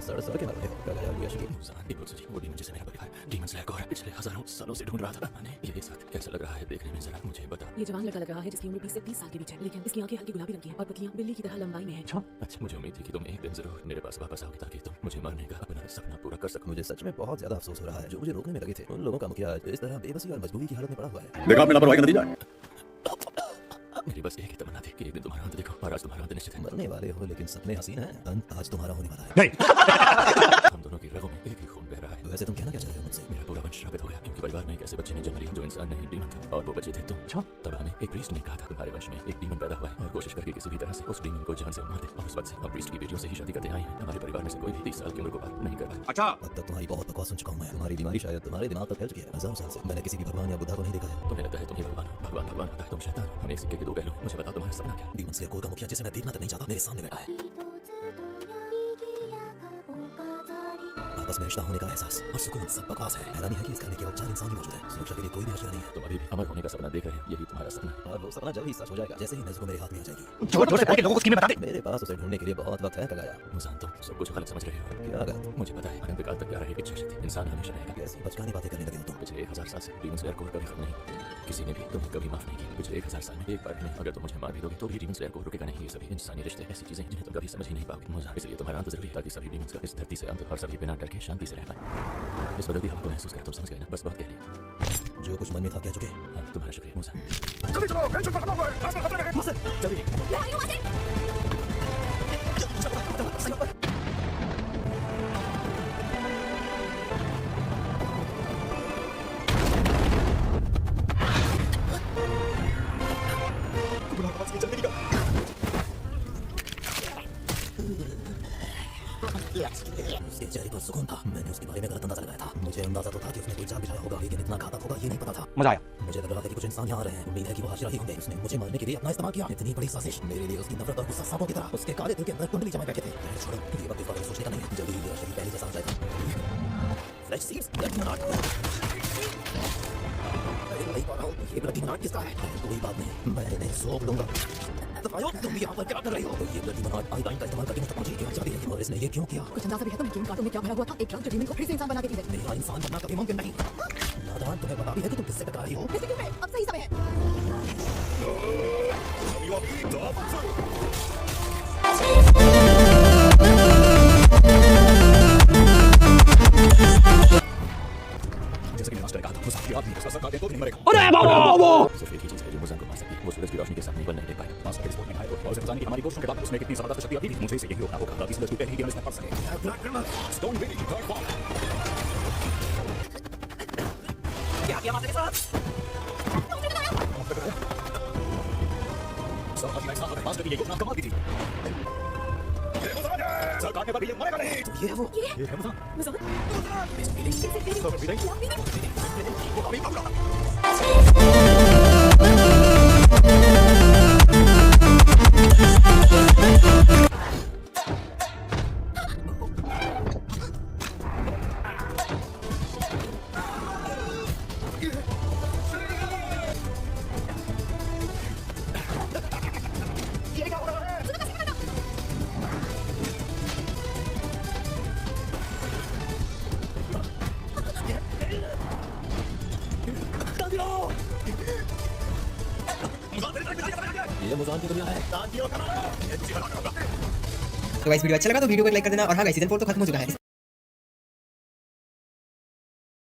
सड़ सड़ के मर रहे हो। क्या गया लिया शकील? वो डीमन जिसे मेरा परिवार डीमन स्लेयर को पिछले हजारों सालों से ढूंढ रहा था। मैंने ये एक साथ कैसा लग रहा है देखने में, जरा मुझे बता। ये जवान लड़का लग रहा है जिसकी उम्र 20 से 30 साल के बीच है, लेकिन इसकी आंखें हल्की गुलाबी रंग की हैं और पतलियां बिल्ली की तरह लंबाई में हैं। अच्छा, मुझे उम्मीद थी कि तुम एक दिन जरूर मेरे पास वापस आओगे ताकि तुम मुझे मरने का अपना सपना पूरा कर सको। मुझे सच में बहुत ज्यादा अफसोस हो रहा है। जो मुझे रोकने में लगे थे उन लोगों का मुखिया इस तरह बेबसी और मजबूरी की हालत में पड़ा हुआ है। देखा आपने लापरवाही का नतीजा। मेरी बस एक ही तमन्ना थी कि एक दिन तुम्हारा अंत देखो, और आज तुम्हारा अंत निश्चित है। मरने वाले हो लेकिन सपने हसीन हैं। अंत आज तुम्हारा होने वाला है। हम दोनों की रगों में एक ही खून बह रहा है। वैसे तुम कहना क्या चाह रहे हो मुझसे? मेरा पूरा वंश श्रापित हो गया क्योंकि परिवार में एक ऐसे बच्चे ने जन्म लिया जो इंसान नहीं डीमन था, और वो बच्चे थे तुम। तब हमें एक प्रीस्ट ने कहा था तुम्हारे वंश में एक डीमन पैदा हुआ है और कोशिश करके किसी भी तरह से उस डीमन को जान से मार दे। और उस वक्त से हम प्रीस्ट की बेटियों से ही शादी करते आए हैं। हमारे परिवार में से कोई भी 30 साल की उम्र को पार नहीं कर पाया। अच्छा, अब तक तुम्हारी बहुत बकवास सुन चुका हूं मैं। तुम्हारी बीमारी शायद तुम्हारे दिमाग तक फैल चुकी है। हजारों साल से मैंने किसी भी भगवान या बुद्धा को नहीं देखा है। तुम्हें लगता है तुम ही भगवान हो। भगवान भगवान होता है, तुम शैतान हो। हम एक सिक्के के दो पहलू। मुझे बताओ तुम्हारा सपना क्या है? डीमन स्लेयर कोर का मुखिया जिसे मैं देखना तक नहीं चाहता मेरे सामने बैठा है। आपस में रिश्ता होने का एहसास और सुकून सब बकवास है। हैरानी है कि इस करने के औपचार इंसान ही मौजूद है। सुरक्षा के लिए कोई भी हथियार नहीं है। तुम अभी भी अमर होने का सपना देख रहे हो। यही तुम्हारा सपना है। और वो सपना जल्द ही सच हो जाएगा जैसे ही नज़र मेरे हाथ में आ जाएगी। जोर-जोर से बोल के लोगों को स्कीमें बता दे। मेरे पास उसे ढूंढने के लिए बहुत वक्त है कगाया। मुझे तुम सब कुछ गलत समझ रहे हो। क्या गलत? मुझे पता है अनंत काल तक क्या रहेगी इच्छा शक्ति। इंसान हमेशा रहेगा। कैसी बचकानी बातें करने लगे हो तुम? पिछले 1000 साल से डीमन स्लेयर कोर कभी खत्म नहीं। किसी ने भी तुम्हें कभी माफ नहीं किया। पिछले 1000 साल में एक बार भी नहीं। अगर तुम मुझे मार भी दोगे तो भी डीमन स्लेयर कोर रुकेगा नहीं। ये सभी इंसानी रिश्ते ऐसी चीजें हैं जिन्हें तुम कभी समझ ही नहीं पाओगे। मुझे इसलिए तुम्हारा अंत जरूरी है ताकि सभी डीमंस का इस धरती से अंत और सभी बिना डर के शांति से रह पाए। इस बदलती हवा को महसूस कर तुम समझ गए ना? बस बहुत कह लिया। जो कुछ मन में था कह चुके। हाँ, तुम्हारा शुक्रिया मूसा। जल्दी चलो, टेंशन खत्म हो गए। रास्ता खत्म है। मुझसे जल्दी। उसके चेहरे पर सुकून था। मैंने उसके बारे में गलत अंदाजा लगाया था। मुझे अंदाजा तो था कि उसने कोई जाल बिछाया होगा, लेकिन इतना घातक होगा ये नहीं पता था। मजा आया। मुझे लग रहा था कि कुछ इंसान यहाँ आ रहे हैं। उम्मीद है कि वो हाजिर ही होंगे। उसने मुझे मारने के लिए अपना इस्तेमाल किया। इतनी बड़ी साजिश। मेरे लिए उसकी नफरत और गुस्सा सांपों की तरह उसके काले दिल के अंदर कुंडली जमाए बैठे थे। छोड़ो, ये वक्त इस बारे में सोचने का नहीं है। जल्दी ही मेरा शरीर पहले जैसा हो जाएगा। Flash seeds, blood demon art. नहीं पा रहा हूँ ये ब्लड डीमन आर्ट किसका है? कोई बात नहीं, मैं इन्हें सौंप लूंगा। तुम यहाँ पर क्या कर रही हो? ये ब्लड डीमन आर्ट आइदाइन का इस्तेमाल करके मुझ तक पहुंची क्यों चाहती है? और इसने ये क्यों किया? कुछ अंदाजा भी है तुम्हें कि उन कांटों में क्या भरा हुआ था? एक ड्रग जो डीमन को फिर से इंसान बना देती है। मेरा इंसान बनना कभी मुमकिन नहीं। नादान, तुम्हें पता भी है कि तुम किससे टकरा रही हो? ऐसे क्यों है? अब सही समय है। जैसे कि मैंने मास्टर ने कहा था, मुसा की आदमी उसका सर काट दे तो भी नहीं मरेगा। अरे बाबा! सिर्फ एक ही चीज है जो मुसा को मार सकती है। वो सूरज की रोशनी के साथ नहीं बनने दे पाएगा। मास्टर के रिपोर्ट में आया और उसे बताने की हमारी कोशिशों के बाद उसमें कितनी जबरदस्त शक्ति आती थी। मुझे इसे यही रोकना होगा ताकि सूरज की पहली किरण इसमें पड़ सके। Black criminal, stone baby, third form. क्या किया मास्टर के साथ? सब अपनी लाइफ साथ मास्टर की ये योजना कमाल की थी। ये मुसा है। सर काटने पर भी ये मरेगा नहीं। तो ये है वो। ये है मुसा। मुसा, इस फीलिंग सब फीलिंग वो कभी कम रहा। ये मुजान की दुनिया है। तो गाइस वीडियो अच्छा लगा तो वीडियो को लाइक कर देना। और हाँ गाइस सीजन 4 तो खत्म हो चुका है।